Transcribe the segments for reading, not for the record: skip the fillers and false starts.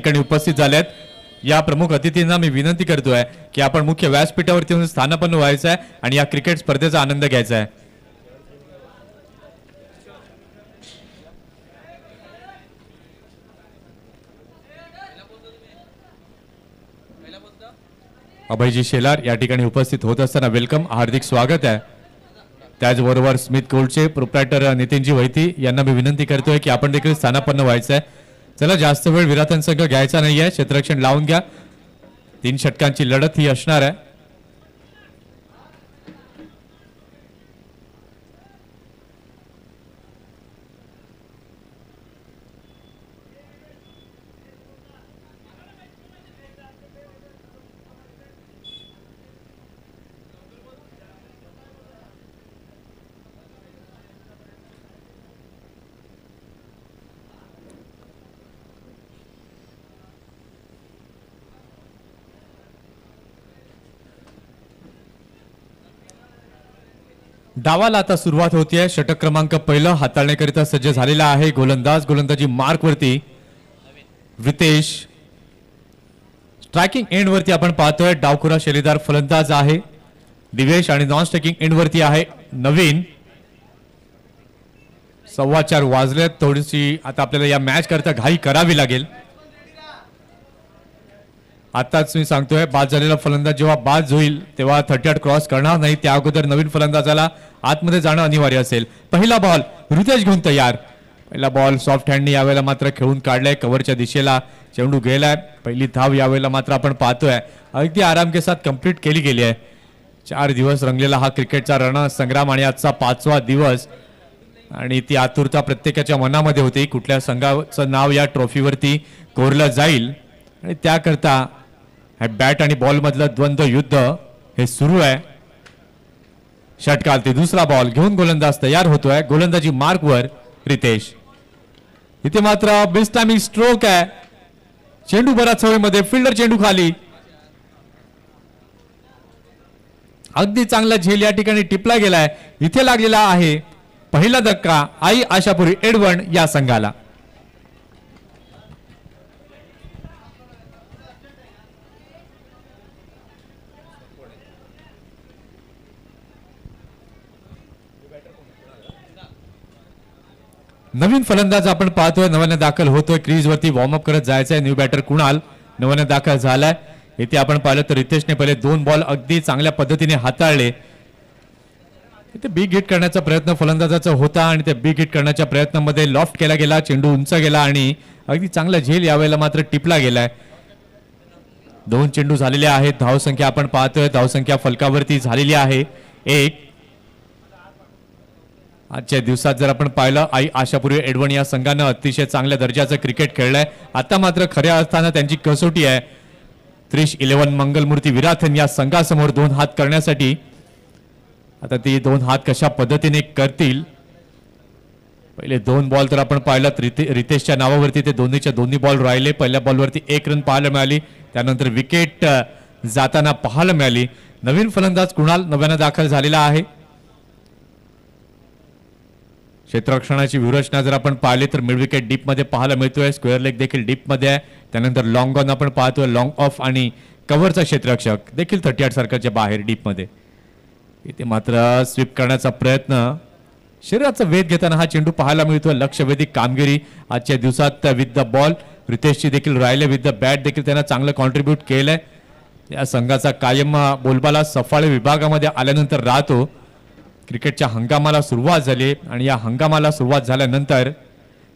ठिकाणी उपस्थित झाल्यात. या प्रमुख अतिथींना मी विनंती करतोय की आपण मुख्य व्यासपीठावरती येऊन स्थानापन्न व्हायचं आहे आणि या क्रिकेट स्पर्धेचा आनंद घ्यायचा आहे. अभयजी शेलार या ठिकाणी उपस्थित होत असताना वेलकम, हार्दिक स्वागत आहे. त्याचबरोबर स्मिथ गोल्डचे प्रोप्रायटर नितीनजी वैती यांना मी विनंती करतोय की आपण देखील स्थानापन्न व्हायचं आहे. चला, जास्त वेळ विराटन संघ घ्यायचा नाहीये, क्षेत्ररक्षण लावून घ्या. 3 षटकांची लढत ही असणार आहे. डावाला आता सुरुवात होतीये. षटक क्रमांक पहिलं हाताळण्याकरिता सज्ज झालेला आहे गोलंदाज. गोलंदाजी मार्क वरती रितेश. स्ट्रायकिंग एंड वरती आपण पाहतोय डावखुरा शैलीदार फलंदाज आहे दिवेश आणि नॉन स्ट्रायकिंग एंड वरती आहे नवीन. 4:15 वाजलेत. थोडीशी आता आपल्याला या मॅच करता घाई करावी लागेल. आताच मी सांगतोय, बाद झालेला फलंदाज जेव्हा बाद होईल तेव्हा 38 क्रॉस करणार नाही. त्या अगोदर नवीन फलंदाजाला आतमध्ये जाणं अनिवार्य असेल. पहिला बॉल रितेश घेऊन तयार. पहिला बॉल सॉफ्ट हँडने यावेळेला मात्र खेळून काढलाय. कव्हरच्या दिशेला चेंडू गेलाय. पहिली धाव यावेळेला मात्र आपण पाहतोय अगदी आराम के साथ कंप्लीट केली गेली आहे. 4 दिवस रंगलेला हा क्रिकेटचा रणसंग्राम आणि आजचा 5वा दिवस आणि ती आतुरता प्रत्येकाच्या मनामध्ये होती. कुठल्या संघाचं नाव या ट्रॉफीवरती कोरलं जाईल आणि त्याकरता बॅट आणि बॉल मधलं द्वंद्व युद्ध हे सुरू आहे. षटकालती दुसरा बॉल घेऊन गोलंदाज तयार होतोय. गोलंदाजी मार्क वर रितेश. इथे मात्र बिस्टामिंग स्ट्रोक आहे. चेंडू बराच हवेमध्ये, फिल्डर चेंडू खाली. अगदी चांगला झेल या ठिकाणी टिपला गेलाय. इथे लागलेला आहे पहिला धक्का आई आशापुरी एडवण या संघाला. नवीन फलंदाज आपण पाहतोय नव्याने दाखल होतोय. क्रीज वरती वॉर्मअप करत जायचंय. न्यू बॅटर कुणाल नव्याने दाखल झालाय. इथे आपण पाहिलं तर रितेशने पहिले 2 बॉल अगदी चांगल्या पद्धतीने हाताळले. इथे बिग हिट करण्याचा प्रयत्न फलंदाजाचा होता आणि त्या बिग हिट करण्याच्या प्रयत्नामध्ये लॉफ्ट केला गेला. चेंडू उंच गेला आणि अगदी चांगला झेल यावेळेला मात्र टिपला गेलाय. 2 चेंडू झालेले आहेत. धावसंख्या आपण पाहतोय धावसंख्या फलकावरती झालेली आहे 1. आजच्या दिवसात जर आपण पाहिलं आई आशापुरी एडवण या संघानं अतिशय चांगल्या दर्जाचं क्रिकेट खेळलंय. आता मात्र खऱ्या अर्थानं त्यांची कसोटी आहे. त्रिश 11 मंगलमूर्ती विराथन या संघासमोर 2 हात करण्यासाठी. आता ती 2 हात कशा पद्धतीने करतील. पहिले 2 बॉल तर आपण पाहिलं रितेशच्या नावावरती ते दोन्ही बॉल राहिले. पहिल्या बॉलवरती 1 रन पाहायला मिळाली. त्यानंतर विकेट जाताना पाहायला मिळाली. नवीन फलंदाज कुणाल नव्यानं दाखल झालेला आहे. क्षेत्ररक्षणाची व्यूहरचना जर आपण पाहिली तर मिड विकेट डीप मध्ये पाहायला मिळतोय. स्क्वेअर लेग देखील डीप मध्ये आहे. त्यानंतर लॉंग ऑन आपण पाहतोय. लॉंग ऑफ आणि कव्हरचा क्षेत्ररक्षक देखील 38 सर्कलच्या बाहेर डीप मध्ये. इथे मात्र स्वीप करण्याचा प्रयत्न, शरीराचा वेध घेताना हा चेंडू पाहायला मिळतोय. लक्षवेधी कामगिरी आजच्या दिवसात विथ द बॉल रितेशची देखील राहिले. विथ द बॅट देखील त्यांना चांगलं कॉन्ट्रीब्यूट केलंय. या संघाचा कायम बोलबाला सफाळे विभागामध्ये आल्यानंतर राहतो. क्रिकेटच्या हंगामाला सुरुवात झाली आणि या हंगामाला सुरुवात झाल्यानंतर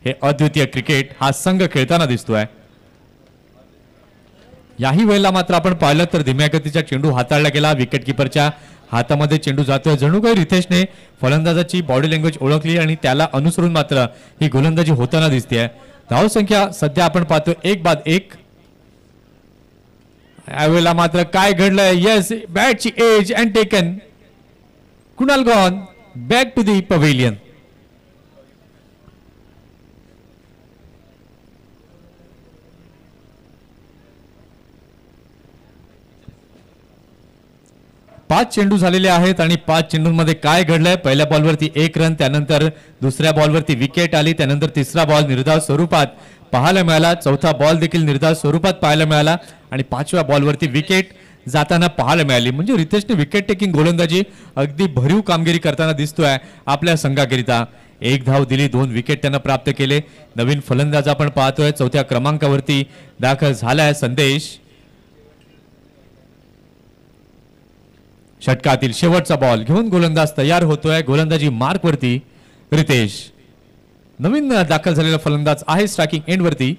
हे अद्वितीय क्रिकेट हा संघ खेळताना दिसतोय. याही वेळेला मात्र आपण पाहिलं तर धीम्या गतीचा चेंडू हाताळला गेला. विकेट किपरच्या हातामध्ये चेंडू जातोय. जणू काही रितेशने फलंदाजाची बॉडी लँग्वेज ओळखली आणि त्याला अनुसरून मात्र ही गोलंदाजी होताना दिसते. धावसंख्या सध्या आपण पाहतोय 1 बाद 1. यावेळेला मात्र काय घडलंय. येस, बॅटची edge and taken. Kunal gone back to the pavilion. 5 चेंडू झालेले आहेत आणि 5 चेंडूंमध्ये काय घडलंय, पहिल्या बॉलवरती 1 रन, त्यानंतर दुसऱ्या बॉलवरती विकेट आली, त्यानंतर तिसरा बॉल निर्धाव स्वरूपात पाहायला मिळाला, चौथा बॉल देखील निर्धाव स्वरूपात पाहायला मिळाला आणि 5व्या बॉलवरती विकेट जाताना पाहायला मिळाली. म्हणजे रितेशने विकेट टेकिंग गोलंदाजी अगदी भरीव कामगिरी करताना दिसतोय आपल्या संघाकरिता. 1 धाव दिली, 2 विकेट त्यांना प्राप्त केले. नवीन फलंदाज आपण पाहतोय, 4थ्या क्रमांकावरती दाखल झालाय संदेश. षटकातील शेवटचा बॉल घेऊन गोलंदाज तयार होतोय. गोलंदाजी मार्क वरती रितेश. नवीन दाखल झालेला फलंदाज आहे स्ट्रायकिंग एंड वरती.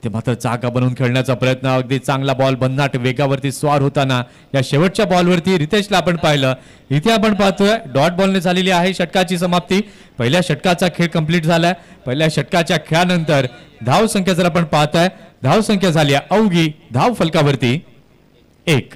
ते मात्र जागा बनवून खेळण्याचा प्रयत्न, अगदी चांगला बॉल भन्नाट वेगावरती स्वार होताना या शेवटच्या बॉलवरती रितेशला आपण पाहिलं. इथे आपण पाहतोय डॉट बॉलने झालेली आहे षटकाची समाप्ती. पहिल्या षटकाचा खेळ कंप्लीट झालाय. पहिल्या षटकाच्या खेळानंतर धाव संख्या जर आपण पाहताय, धाव संख्या झाली अवघी धाव फलकावरती 1.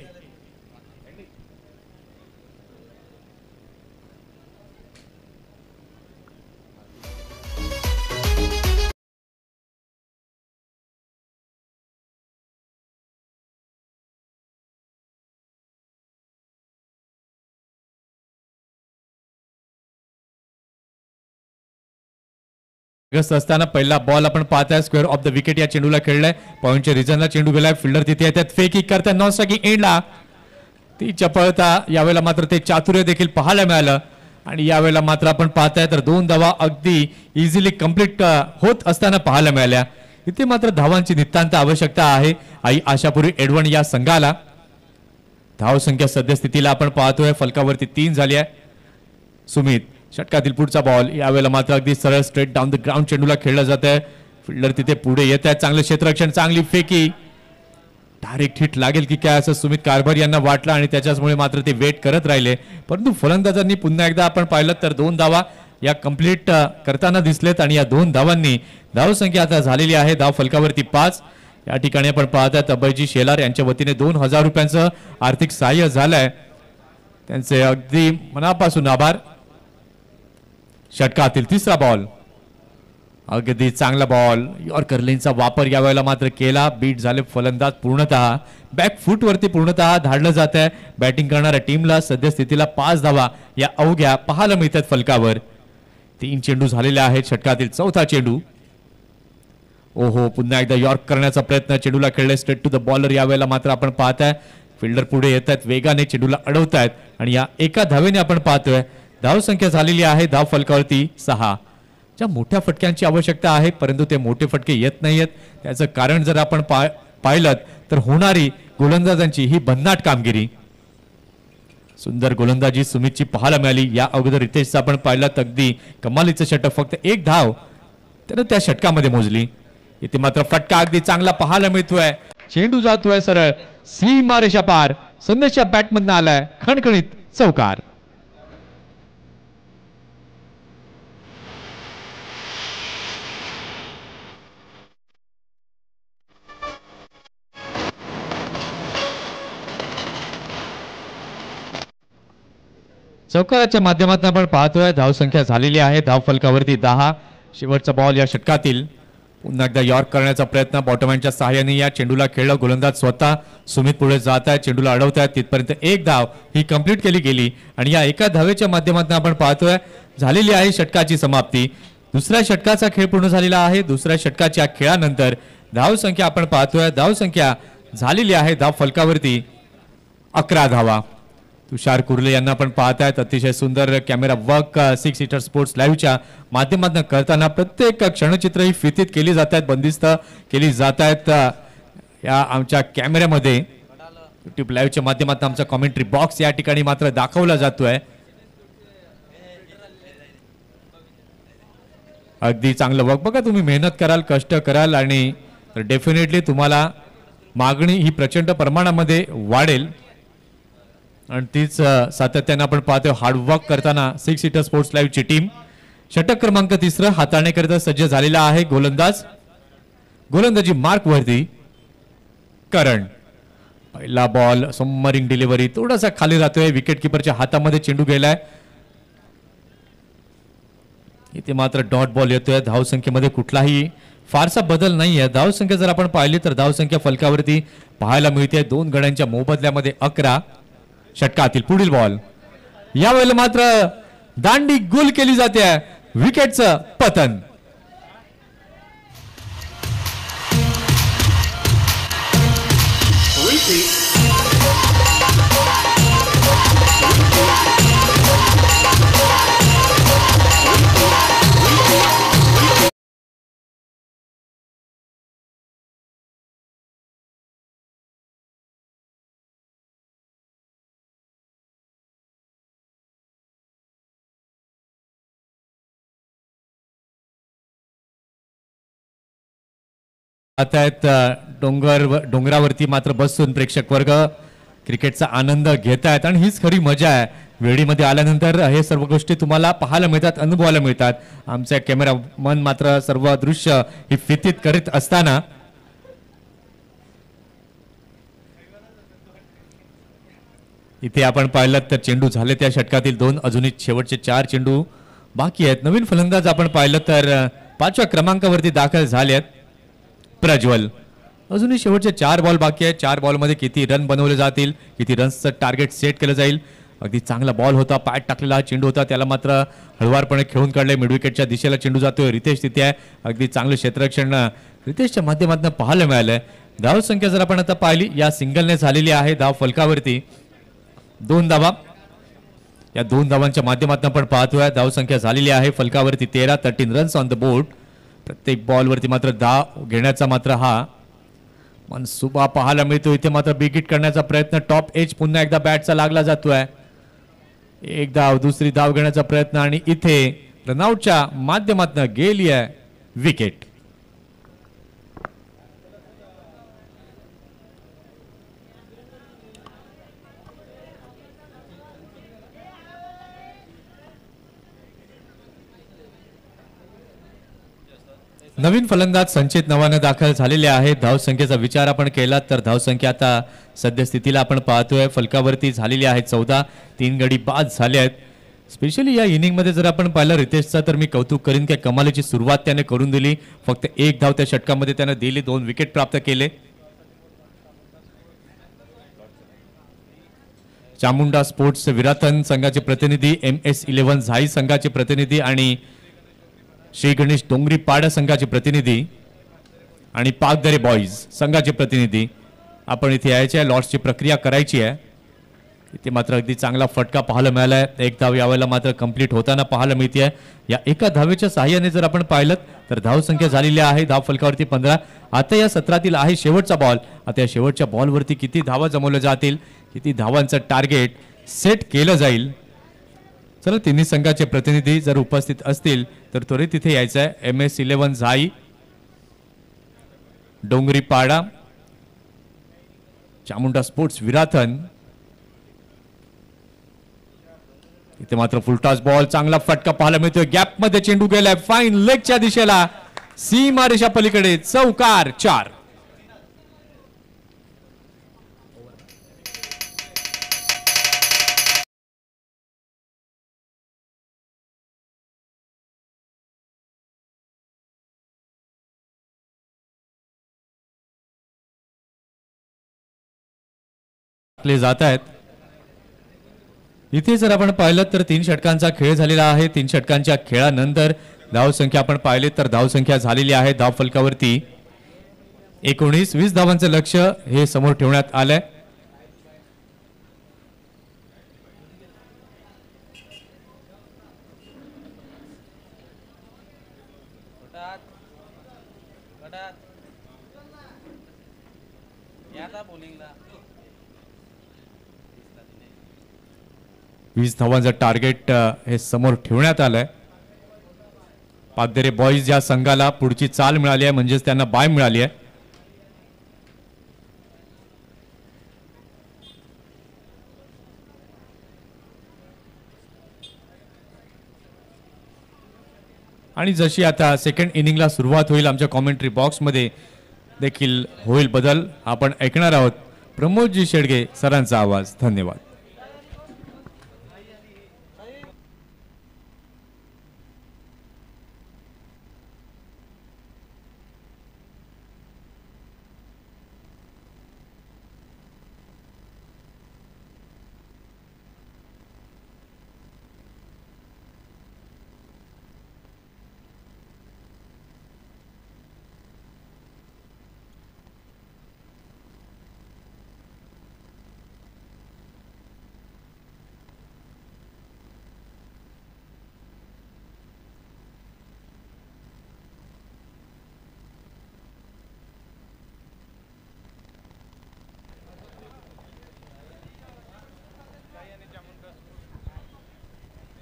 असताना पहिला बॉल आपण पाहताय स्क्वेअर ऑफ द विकेट या चेंडूला खेळलाय. पॉइंटच्या रिजनला चेंडू गेलाय. फिल्डर तिथे येतात, फेकी करतात नॉन स्ट्रायकिंग एंडला. ती चपळता यावेळेला मात्र ते चातुर्य देखील पाहायला मिळालं आणि यावेळेला मात्र आपण पाहताय तर 2 धावा अगदी इझिली कंप्लीट होत असताना पाहायला मिळाल्या. इथे मात्र धावांची नितांत आवश्यकता आहे आई आशापुरी एडवण या संघाला. धाव संख्या सद्यस्थितीला आपण पाहतोय फलकावरती 3 झाली आहे. सुमित षटकातील पुढचा बॉल, यावेळेला मात्र अगदी सरळ स्ट्रेट डाऊन द ग्राउंड चेंडूला खेळला जात आहे. फिल्डर तिथे पुढे येत आहे. चांगलं क्षेत्ररक्षण, चांगली फेकी, डायरेक्ट हिट लागेल की काय असं सुमित कारभार यांना वाटलं आणि त्याच्यामुळे मात्र ते वेट करत राहिले. परंतु फलंदाजांनी पुन्हा एकदा आपण पाहिलं तर 2 धावा या कंप्लीट करताना दिसलेत आणि या 2 धावांनी धाव संख्या आता झालेली आहे धाव फलकावरती 5. या ठिकाणी आपण पाहतात अभयजी शेलार यांच्या वतीने 2000 रुपयांचं आर्थिक सहाय्य झालंय. त्यांचे अगदी मनापासून आभार. षटकातील तिसरा बॉल, अगदी चांगला बॉल, यॉर्कर लेनचा वापर यावेळेला मात्र केला. बीट झाले फलंदाज पूर्णतः बॅक फूट वरती पूर्णतः धाडलं जात आहे. बॅटिंग करणाऱ्या टीमला सद्यस्थितीला 5 धावा या अवघ्या पाहायला मिळतात फलकावर. 3 चेंडू झालेले आहेत. षटकातील चौथा चेंडू, ओहो पुन्हा एकदा यॉर्क करण्याचा प्रयत्न, चेंडूला खेळले स्ट्रेट टू द बॉलर. यावेळेला मात्र आपण पाहताय फिल्डर पुढे येत आहेत, वेगाने चेंडूला अडवतायत आणि या एका धावेने आपण पाहतोय धाव संख्या झालेली आहे धाव फलकावरती 6. ज्या मोठ्या फटक्यांची आवश्यकता आहे परंतु ते मोठे फटके येत नाहीयेत. त्याचं कारण जर आपण पाहिलं तर होणारी गोलंदाजांची ही भन्नाट कामगिरी. सुंदर गोलंदाजी सुमितची पाहायला मिळाली. या अगोदर रितेशचं आपण पाहिलं अगदी कमालीचं षटक, फक्त 1 धाव त्यानं त्या षटकामध्ये मोजली. इथे मात्र फटका अगदी चांगला पाहायला मिळतोय. चेंडू जातोय सरळ सीमारेषा पार. संदेशच्या बॅटमधून आलाय खणखणीत चौकार. चौकाराच्या माध्यमातून आपण पाहतोय धाव संख्या झालेली आहे धाव फलकावरती 10. शेवटचा बॉल या षटकातील. पुन्हा एकदा यॉर्क करण्याचा प्रयत्न बॉटमॅनच्या सहाय्याने या चेंडूला खेळला. गोलंदाज स्वतः सुमित पुढे जात आहे, चेंडूला अडवतायत. तिथपर्यंत 1 धाव ही कंप्लीट केली गेली आणि या एका धावेच्या माध्यमातून आपण पाहतोय झालेली आहे षटकाची समाप्ती. दुसऱ्या षटकाचा खेळ पूर्ण झालेला आहे. दुसऱ्या षटकाच्या खेळानंतर धाव संख्या आपण पाहतोय धाव संख्या झालेली आहे धाव फलकावरती 11 धावा. तुषार कुर्ले यांना आपण पाहतायत. अतिशय सुंदर कॅमेरा वर्क 6 सीटर स्पोर्ट्स लाईव्हच्या माध्यमातून करताना प्रत्येक क्षणचित्र ही फितीत केली जात आहेत, बंदिस्त केली जात आहेत या आमच्या कॅमेऱ्यामध्ये. युट्यूब लाईव्हच्या माध्यमातून आमचा कॉमेंट्री बॉक्स या ठिकाणी मात्र दाखवला जातोय. अगदी चांगलं वर्क बघा. तुम्ही मेहनत कराल, कष्ट कराल आणि डेफिनेटली तुम्हाला मागणी ही प्रचंड प्रमाणामध्ये वाढेल आणि तीच सातत्याने आपण पाहतोय हार्डवर्क करताना 6 सीटर स्पोर्ट्स लाईव्हची टीम. षटक क्रमांक 3 हाताळण्याकरिता सज्ज झालेला आहे गोलंदाज. गोलंदाजी मार्क वरती करण. पहिला बॉल सबमरीन डिलिव्हरी, थोडासा खाली जातोय. विकेट किपरच्या हातामध्ये चेंडू गेलाय. इथे मात्र डॉट बॉल येतोय. धाव संख्येमध्ये कुठलाही फारसा बदल नाहीये. धाव संख्या जर आपण पाहिली तर धाव संख्या फलकावरती पाहायला मिळते 2 गड्यांच्या मोबदल्यामध्ये 11. षटकातील पुढील बॉल यावेळेला मात्र दांडी गोल केली जाते विकेटचं पतन. आता आहेत डोंगरावरती मात्र बसून प्रेक्षक वर्ग क्रिकेटचा आनंद घेत आहेत आणि हीच खरी मजा आहे. वेळीमध्ये आल्यानंतर हे सर्व गोष्टी तुम्हाला पाहायला मिळतात, अनुभवायला मिळतात. आमचा कॅमेरामन मात्र सर्व दृश्य ही फितीत करीत असताना इथे आपण पाहिलं तर चेंडू झाले त्या षटकातील 2, अजूनही शेवटचे 4 चेंडू बाकी आहेत. नवीन फलंदाज आपण पाहिलं तर 5व्या क्रमांकावरती दाखल झाले आहेत प्रज्वल. अजूनही शेवटचे 4 बॉल बाकी आहेत. 4 बॉलमध्ये किती रन बनवले जातील, किती रन्सचं टार्गेट सेट केलं जाईल. अगदी चांगला बॉल होता, पायात टाकलेला हा चेंडू होता, त्याला मात्र हळवारपणे खेळून काढले. मिडविकेटच्या दिशेला चेंडू जातोय. रितेश तिथे आहे, अगदी चांगलं क्षेत्ररक्षण रितेशच्या माध्यमातून पाहायला मिळालंय. धाव संख्या जर आपण आता पाहिली या सिंगलने झालेली आहे धाव फलकावरती 2 धावा. या 2 धावांच्या माध्यमातून आपण पाहतोय धाव संख्या झालेली आहे फलकावरती 13 रन्स ऑन द बोर्ड. प्रत्येक बॉलवरती मात्र धाव घेण्याचा मात्र हा मनसुबा पाहायला मिळतो. इथे मात्र बिग हिट करण्याचा प्रयत्न, टॉप एज पुन्हा एकदा बॅटचा लागला जातोय. एक धाव, दुसरी धाव घेण्याचा प्रयत्न आणि इथे रनआउटच्या माध्यमातून गेली आहे विकेट. नवीन फलंदाज संचित नवाने दाखल झालेले आहेत. धावसंख्येचा विचार आपण केला तर धावसंख्या आता सद्यस्थितीला आपण पाहतोय फलकावरती झालेली आहे 14. 3 गडी बाद झाले आहेत. स्पेशली या इनिंगमध्ये जर आपण पाहिलं रितेशचा तर मी कौतुक करीन की कमालीची सुरुवात त्याने करून दिली. फक्त 1 धाव त्या षटकामध्ये त्याने दिली, 2 विकेट प्राप्त केले. चामुंडा स्पोर्ट्स विराथन संघाचे प्रतिनिधी, MS11 झाई संघाचे प्रतिनिधी आणि श्री गणेश डोंगरी पाडा संघाचे प्रतिनिधी आणि पाकदरे बॉईज संघाचे प्रतिनिधी आपण इथे यायचे आहे. लॉट्सची प्रक्रिया करायची आहे. इथे मात्र अगदी चांगला फटका पाहायला मिळाला आहे. 1 धाव यावेळेला मात्र कंप्लीट होताना पाहायला मिळते. या एका धावेच्या सहाय्याने जर आपण पाहिलं तर धाव संख्या झालेली आहे धाव फलकावरती 15. आता या सत्रातील आहे शेवटचा बॉल. आता या शेवटच्या बॉलवरती किती धावा जमवल्या जातील, किती धावांचं टार्गेट सेट केलं जाईल. चला तिन्ही संघाचे प्रतिनिधी जर उपस्थित असतील तर त्वरित तिथे यायचं आहे. MS11 झाई, डोंगरी पाडा, चामुंडा स्पोर्ट्स विराथन. इथे मात्र फुलटॉस बॉल, चांगला फटका पाहायला मिळतोय. गॅप मध्ये चेंडू गेलाय फाईन लेगच्या दिशेला, सीमा रेषा पलीकडे, चौकार 4. जात आहेत. इथे जर आपण पाहिलं तर 3 षटकांचा खेळ झालेला आहे. 3 षटकांच्या खेळानंतर धाव संख्या आपण पाहिली तर धाव संख्या झालेली आहे धाव फलकावरती 19. 20 धावांचं लक्ष्य हे समोर ठेवण्यात आलंय. वीस धावांचं टार्गेट हे समोर ठेवण्यात आलंय. पागदरे बॉईज या संघाला पुढची चाल मिळाली आहे, म्हणजेच त्यांना बाय मिळाली आहे. आणि जशी आता सेकंड इनिंगला सुरुवात होईल आमच्या कॉमेंट्री बॉक्समध्ये देखील होईल बदल. आपण ऐकणार आहोत प्रमोदजी शेडगे सरांचा आवाज. धन्यवाद.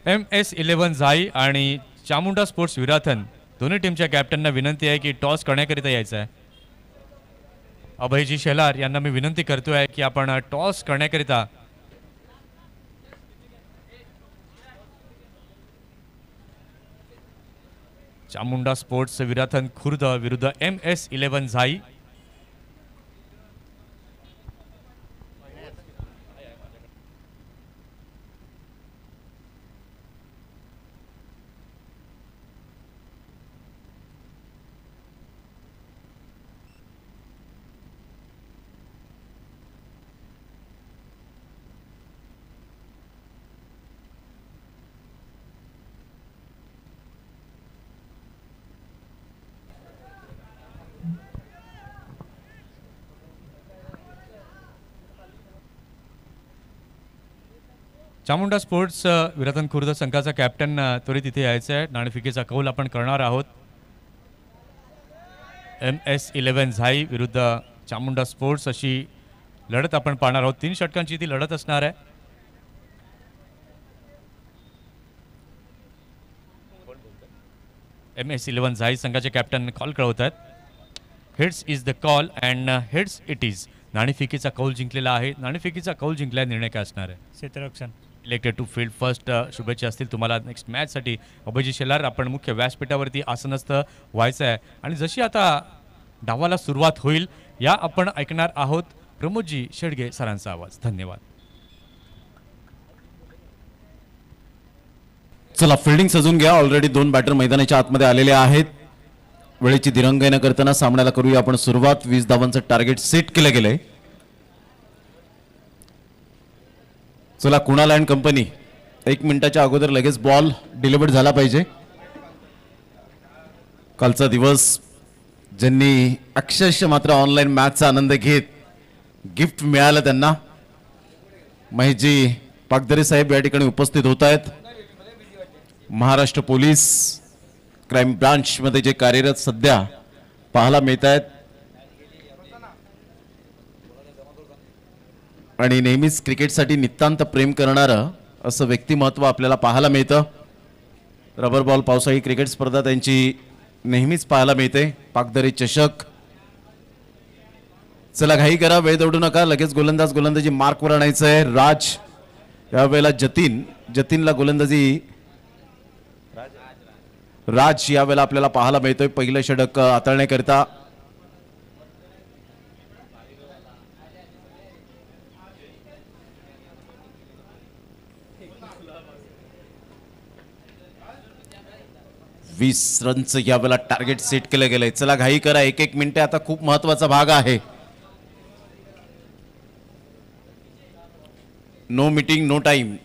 MS11 झाई आणि चामुंडा स्पोर्ट्स विराथन दोन्ही टीमच्या कॅप्टनना विनंती आहे की टॉस करण्याकरिता यायचं आहे. अभयजी शेलार यांना मी विनंती करतोय की आपण टॉस करण्याकरिता चामुंडा स्पोर्ट्स विराथन खुर्द विरुद्ध MS11 झाई. चामुंडा स्पोर्ट्स विराथन खुर्द संघाचा कॅप्टन त्वरित इथे यायचा आहे. नाणेफेकीचा कौल आपण करणार आहोत. MS11 झाई विरुद्ध चामुंडा स्पोर्ट्स अशी लढत आपण पाहणार आहोत. 3 षटकांची ती लढत असणार आहे. MS11 झाई संघाचे कॅप्टन कॉल कळवत आहेत. Heads is the call and heads it is. नाणेफेकीचा कौल जिंकलेला आहे. नाणेफेकीचा कौल जिंकल्याने निर्णय काय असणार आहे? क्षेत्ररक्षण. Elected to field first. शुभेच्छा असतील तुम्हाला नेक्स्ट मॅचसाठी. अभयजी शेलार आपण मुख्य व्यासपीठावरती आसनस्थ व्हायचं आहे आणि जशी आता डावाला सुरुवात होईल या आपण ऐकणार आहोत प्रमोदजी शेडगे सरांचा आवाज. धन्यवाद. चला फिल्डिंग सजून घ्या. ऑलरेडी 2 बॅटर मैदानाच्या आतमध्ये आलेले आहेत. वेळेची दिरंगाई न करताना सामन्याला करूया आपण सुरुवात. 20 धावांचं टार्गेट सेट केलं गेलंय. चला कुणाल अँड कंपनी 1 मिनिटाच्या अगोदर लगेच बॉल डिलिव्हर्ड झाला पाहिजे. कालचा दिवस ज्यांनी अक्षरशः मात्र ऑनलाईन मॅचचा आनंद घेत गिफ्ट मिळालं त्यांना. महेशजी पागदरे साहेब या ठिकाणी उपस्थित होत आहेत. महाराष्ट्र पोलीस क्राईम ब्रांच मध्ये जे कार्यरत सध्या पाहायला मिळत आहेत आणि नेहमीच क्रिकेटसाठी नितांत प्रेम करणारं असं व्यक्तिमत्व आपल्याला पाहायला मिळतं. रबर बॉल पावसाळी क्रिकेट स्पर्धा त्यांची नेहमीच पाहायला मिळते. पागदरे चषक. चला घाई करा, वेळ दौडू नका. लगेच गोलंदाजी मार्कवर आणायचं आहे. राज यावेळेला जतीनला गोलंदाजी राज यावेळेला आपल्याला पाहायला मिळतोय. पहिलं षटक हाताळण्याकरिता वीस रनचं यावेळेला टार्गेट सेट केलं गेलंय. चला घाई करा, 1-1 मिनिटे आता खूप महत्वाचा भाग आहे. No meeting no time.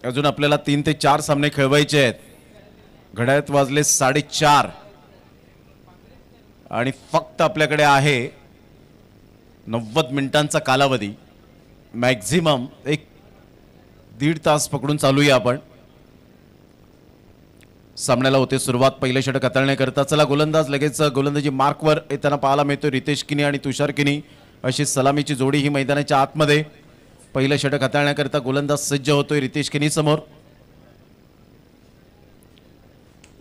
अजून आपल्याला 3 ते 4 सामने खेळवायचे आहेत. घड्याळात वाजले 4:30 आणि फक्त आपल्याकडे आहे 90 मिनिटांचा कालावधी. मॅक्झिमम 1-1.5 तास पकडून चालूया आपण. सामन्याला होते सुरुवात. पहिलं षटक हाताळण्याकरता चला गोलंदाज लगेच गोलंदाजी मार्कवर येताना पाहायला मिळतो. रितेश किनी आणि तुषार किनी अशी सलामीची जोडी ही मैदानाच्या आतमध्ये. पहिलं षटक हाताळण्याकरता गोलंदाज सज्ज होतोय रितेश किनी समोर.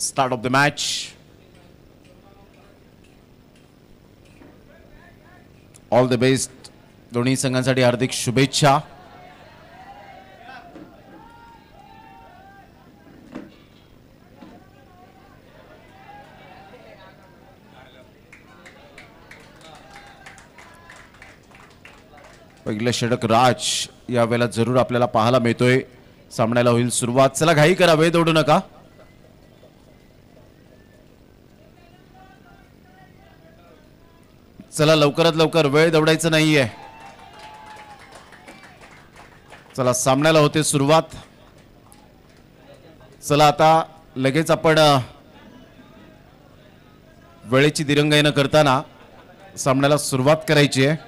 Start of the match. All the best. दोन्ही संघांसाठी हार्दिक शुभेच्छा. पहिलं षटक राज यावेळेला जरूर आपल्याला पाहायला मिळतोय. सामन्याला होईल सुरुवात. चला घाई करा, वेळ दौडू नका. चला लवकरात लवकर, वेळ दौडायचं नाहीये. चला सामन्याला होते सुरुवात. चला आता लगेच आपण वेळेची दिरंगाई न करताना सामन्याला सुरुवात करायची आहे.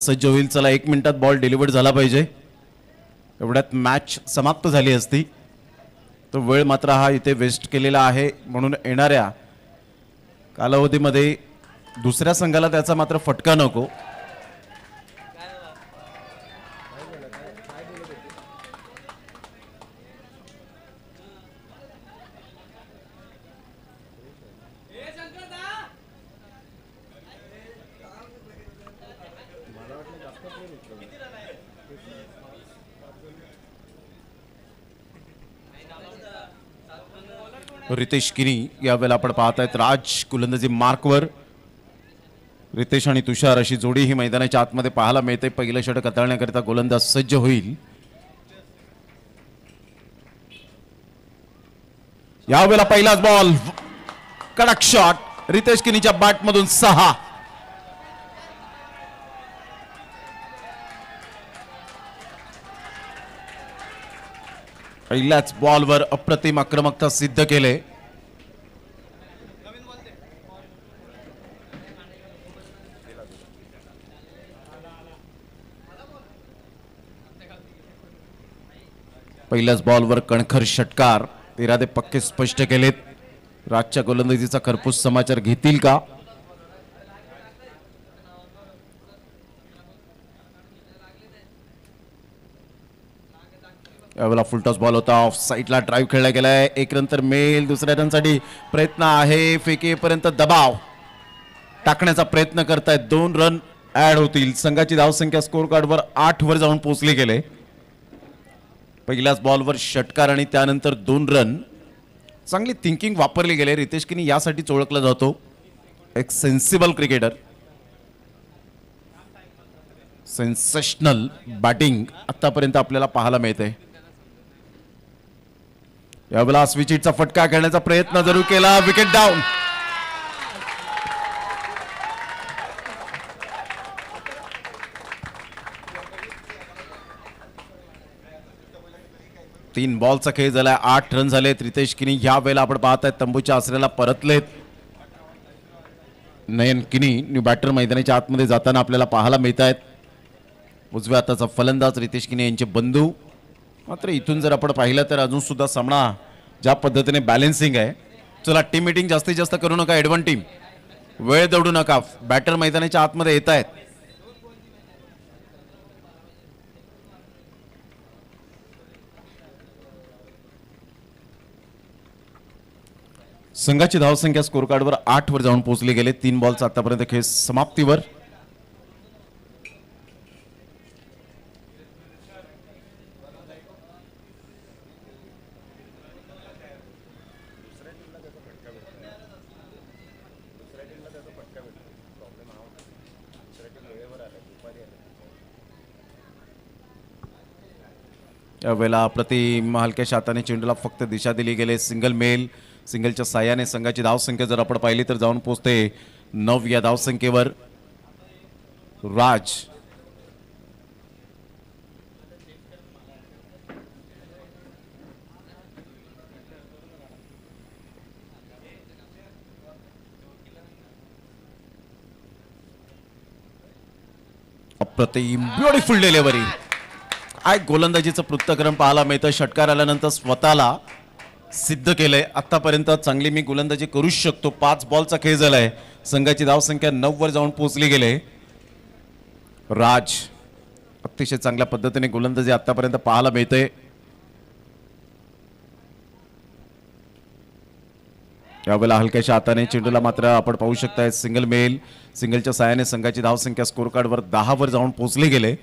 सज्ज होईल. चला 1 मिनिटात बॉल डिलिव्हर्ड झाला पाहिजे, एवढ्यात मॅच समाप्त झाली असती. तो वेळ मात्र हा इथे वेस्ट केलेला आहे, म्हणून येणाऱ्या कालावधीमध्ये दुसऱ्या संघाला त्याचा मात्र फटका नको. रितेश किनी यावेळेला आपण पाहतायत राज गोलंदाजी मार्कवर. रितेश आणि तुषार अशी जोडी ही मैदानाच्या आतमध्ये पाहायला मिळते. पहिलं षटक हाताळण्याकरिता गोलंदाज सज्ज होईल. यावेळेला पहिलाच बॉल, कडक शॉट, रितेश किनीच्या बॅटमधून 6. पहिल्याच बॉलवर अप्रतिम आक्रमकता सिद्ध केले. पहिल्याच बॉलवर कणखर षटकार, 13 पक्के स्पष्ट केलेत. राजच्या गोलंदाजीचा खरपूस समाचार घेतील का? यावेळेला फुलटॉस बॉल होता, ऑफ साईडला ड्राईव्ह खेळला गेलाय. 1 रन तर मिळेल. दुसऱ्या रनसाठी प्रयत्न आहे, फेकेपर्यंत दबाव टाकण्याचा प्रयत्न करतायत. 2 रन ऍड होतील. संघाची धावसंख्या स्कोर कार्डवर 8 वर जाऊन पोहोचली गेले. पहिल्याच बॉलवर षटकार आणि त्यानंतर 2 रन. चांगली थिंकिंग वापरली गेले. रितेश किनी यासाठीच ओळखला जातो, एक सेन्सिबल क्रिकेटर. सेन्सेशनल बॅटिंग आतापर्यंत आपल्याला पाहायला मिळते. यावेळेला स्विचिटचा फटका खेळण्याचा प्रयत्न जरूर केला, विकेट डाऊन. तीन बॉलचा खेळ झालाय, 8 रन झालेत. रितेश किनी या वेळेला आपण पाहताय तंबूच्या आसऱ्याला परतलेत. नयन किनी न्यू बॅटर मैदानाच्या आतमध्ये जाताना आपल्याला पाहायला मिळत आहेत. उजव्या हाताचा फलंदाज रितेश किनी यांचे बंधू. मात्र इथून जर आपण पाहिलं तर अजून सुद्धा सामना ज्या पद्धतीने बॅलेन्सिंग आहे. चला टीम मीटिंग जास्तीत जास्त करू नका, एडवन टीम वेळ दौडू नका. बॅटर मैदानाच्या आतमध्ये येत आहेत. संघाची धावसंख्या स्कोर कार्डवर 8 वर जाऊन पोहोचली गेले. 3 बॉलचा आतापर्यंत खेळ समाप्तीवर. यावेळेला प्रतिम हलक्या हाताने चेंडूला फक्त दिशा दिली गेले. Single male. सिंगलच्या साह्याने संघाची धावसंख्या जर आपण पाहिली तर जाऊन पोहोचते 9 या धावसंख्येवर. राज अप्रतिम ब्युटिफुल डिलिव्हरी. गोलंदाजीचं पृथक्करण पाहायला मिळतं. षटकार आल्यानंतर स्वतःला सिद्ध केलंय. आतापर्यंत चांगली मी गोलंदाजी करूच शकतो. 5 बॉलचा खेळ झालाय. संघाची धावसंख्या 9 वर जाऊन पोहोचली गेले. राज अतिशय चांगल्या पद्धतीने गोलंदाजी आतापर्यंत पाहायला मिळते. यावेळेला हलक्याशा हाताने चेंडूला मात्र आपण पाहू शकताय सिंगल मेल. सिंगलच्या साहाय्याने संघाची धावसंख्या स्कोर कार्डवर 10 वर जाऊन पोहोचले गेले.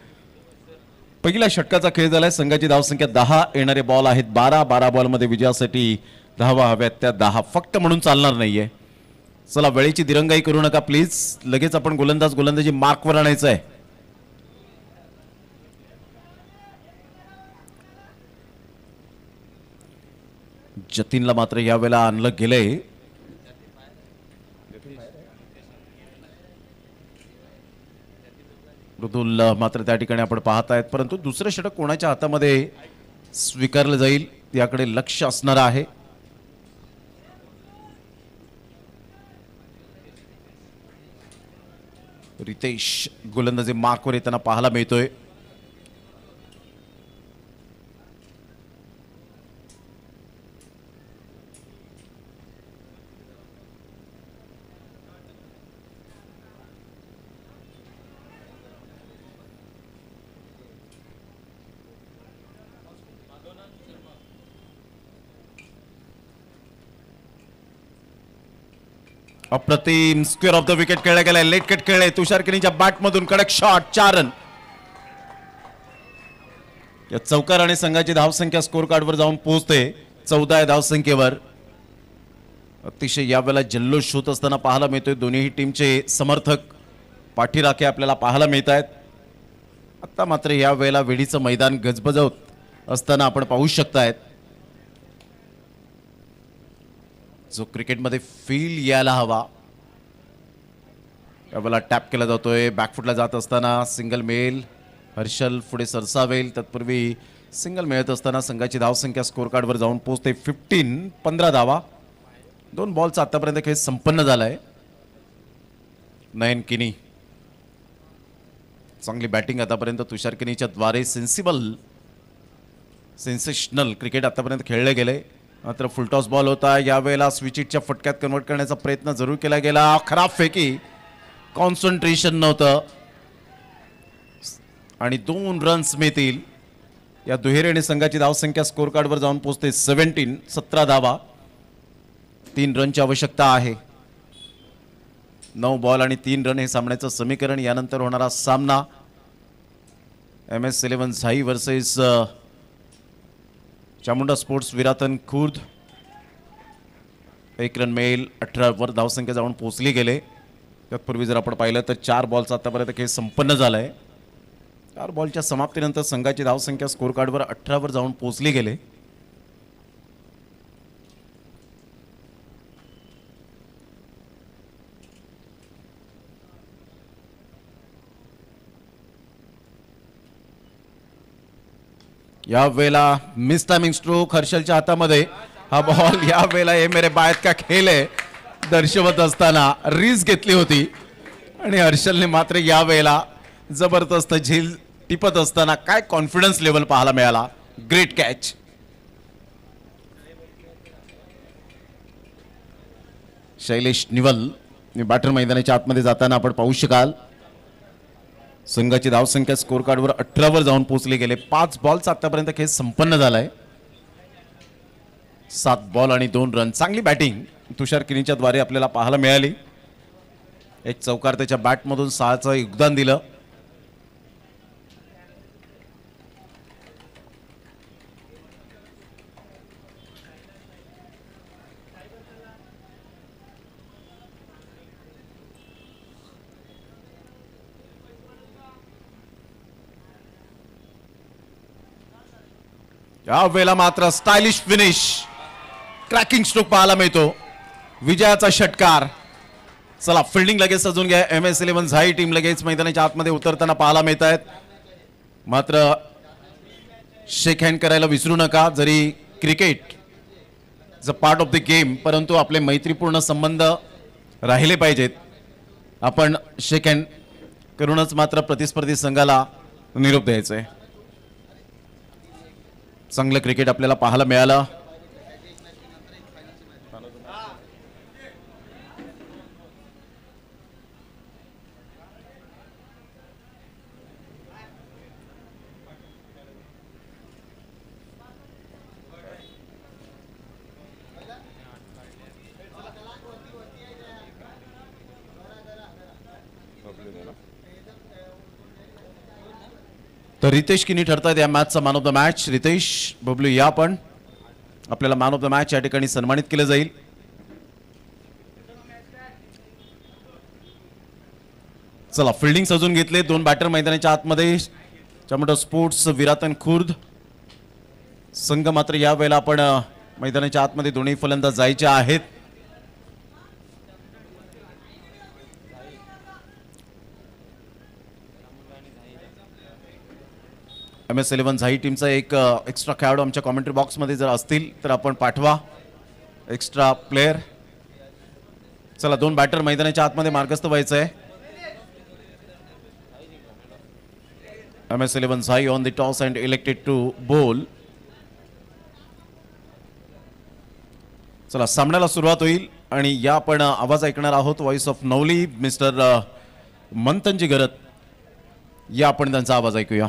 पहिल्या षटकाचा खेळ झालाय. संघाची धावसंख्या 10. येणारे बॉल आहेत 12. 12 बॉलमध्ये विजयासाठी धावा हव्यात त्या 10 फक्त म्हणून चालणार नाहीये. चला वेळेची दिरंगाई करू नका प्लीज. लगेच आपण गोलंदाजी मार्कवर आणायचं आहे. जतीनला मात्र यावेळेला आणलं गेलंय. मृदुल मात्र त्या ठिकाणी आपण पाहतायत. परंतु दुसरं षटक कोणाच्या हातामध्ये स्वीकारलं जाईल याकडे लक्ष असणार आहे. रितेश गोलंदाजी मार्कवर येताना पाहायला मिळतोय. अप्रतिम स्क्वेअर ऑफ द विकेट खेळला गेलाय. लेट कट खेळले तुषार किनीच्या बॅट मधून कडक शॉट 4 रन. या चौकाराने संघाची धावसंख्या स्कोर कार्डवर जाऊन पोहोचते 14 धावसंख्येवर. अतिशय यावेळेला जल्लोष होत असताना पाहायला मिळतोय. दोन्ही टीमचे समर्थक पाठीराखे आपल्याला पाहायला मिळत आहेत. आता मात्र या वेळेला वेळीचं मैदान गजबजवत असताना आपण पाहू शकतायत. जो क्रिकेटमध्ये फील यायला हवा यावेळेला टॅप केला जातोय. बॅकफुटला जात असताना सिंगल मिळेल. हर्षल पुढे सरसावेल. तत्पूर्वी सिंगल मिळत असताना संघाची धावसंख्या स्कोर कार्डवर जाऊन पोहोचते 15 धावा. 2 बॉलचा आतापर्यंत खेळ संपन्न झालाय. नयन किनी चांगली बॅटिंग आतापर्यंत तुषार किनीच्या द्वारे. सेन्सेशनल क्रिकेट आतापर्यंत खेळले गेले. मात्र फुलटॉस बॉल होता. यावेळेला स्विचिटच्या फटक्यात कन्वर्ट करण्याचा प्रयत्न जरूर केला गेला. खराब फेकी. कॉन्सन्ट्रेशन नव्हतं आणि 2 रन्स मिळतील. या दुहेरीने संघाची धावसंख्या स्कोर कार्डवर जाऊन पोहोचते 17 धावा. 3 रनची आवश्यकता आहे. 9 बॉल आणि 3 रन हे सामन्याचं समीकरण. यानंतर होणारा सामना MS11 झाई versus Chamunda sports Viratan Khurd. 1 run मिळेल. 18 वर धावसंख्या जाऊन पोहोचली गेले. तत्पूर्वी जर आपण पाहिलं तर 4 बॉलचा आतापर्यंत खेळ संपन्न झालाय. 4 बॉलच्या समाप्तीनंतर संघाची धावसंख्या स्कोर कार्डवर 18 वर जाऊन पोहोचली गेले. या वेळेला मिस टायमिंग स्ट्रोक हर्षलच्या हातामध्ये. हा बॉल या वेळेला हे मेरे बायत का खेळ आहे दर्शवत असताना रिस्क घेतली होती आणि हर्षलने मात्र या वेळेला जबरदस्त झील टिपत असताना काय कॉन्फिडन्स लेवल पाहायला मिळाला. Great catch. शैलेश निवल बॅटर मैदानाच्या आतमध्ये जाताना आपण पाहू शकाल. संघाची धावसंख्या स्कोर कार्डवर 18 वर जाऊन पोहोचले गेले. 5 बॉलचा आतापर्यंत खेळ संपन्न झालाय. 7 बॉल आणि 2 रन. चांगली बॅटिंग तुषार किनीच्या द्वारे आपल्याला पाहायला मिळाली. एक चौकार त्याच्या बॅटमधून 6चं योगदान दिलं. या वेळेला मात्र स्टायलिश फिनिश. क्रॅकिंग स्ट्रोक पाहायला मिळतो. विजयाचा षटकार. चला फिल्डिंग लगेच सजून घ्या. MS11 झाई टीम लगेच मैदानाच्या आतमध्ये उतरताना पाहायला मिळत आहेत. मात्र शेक हँड करायला विसरू नका. जरी cricket is a part of the game परंतु आपले मैत्रीपूर्ण संबंध राहिले पाहिजेत. आपण शेक हँड करूनच मात्र प्रतिस्पर्धी संघाला निरोप द्यायचा आहे. चांगलं क्रिकेट आपल्याला पाहायला मिळालं. तर रितेश किनी ठरतायत या मॅचचा man of the match. Ritesh Bablu या पण आपल्याला मॅन ऑफ द मॅच या ठिकाणी सन्मानित केलं जाईल. चला फिल्डिंग सजून घेतले. 2 बॅटर मैदानाच्या आतमध्ये. चामुंडा स्पोर्ट्स विरातन खुर्द संघ मात्र या वेळेला आपण मैदानाच्या आतमध्ये दोन्ही फलंदाज जायचे आहेत. MS11 झाई टीमचा एक एक्स्ट्रा खेळाडू आमच्या कॉमेंट्री बॉक्समध्ये जर असतील तर आपण पाठवा. Extra player. चला 2 बॅटर मैदानाच्या आतमध्ये मार्गस्थ व्हायचं आहे. MS11 Sai on the toss and elected to bowl. चला सामन्याला सुरुवात होईल आणि या आपण आवाज ऐकणार आहोत व्हॉइस ऑफ नवली मिस्टर मंथनजी गरत या आपण त्यांचा आवाज ऐकूया.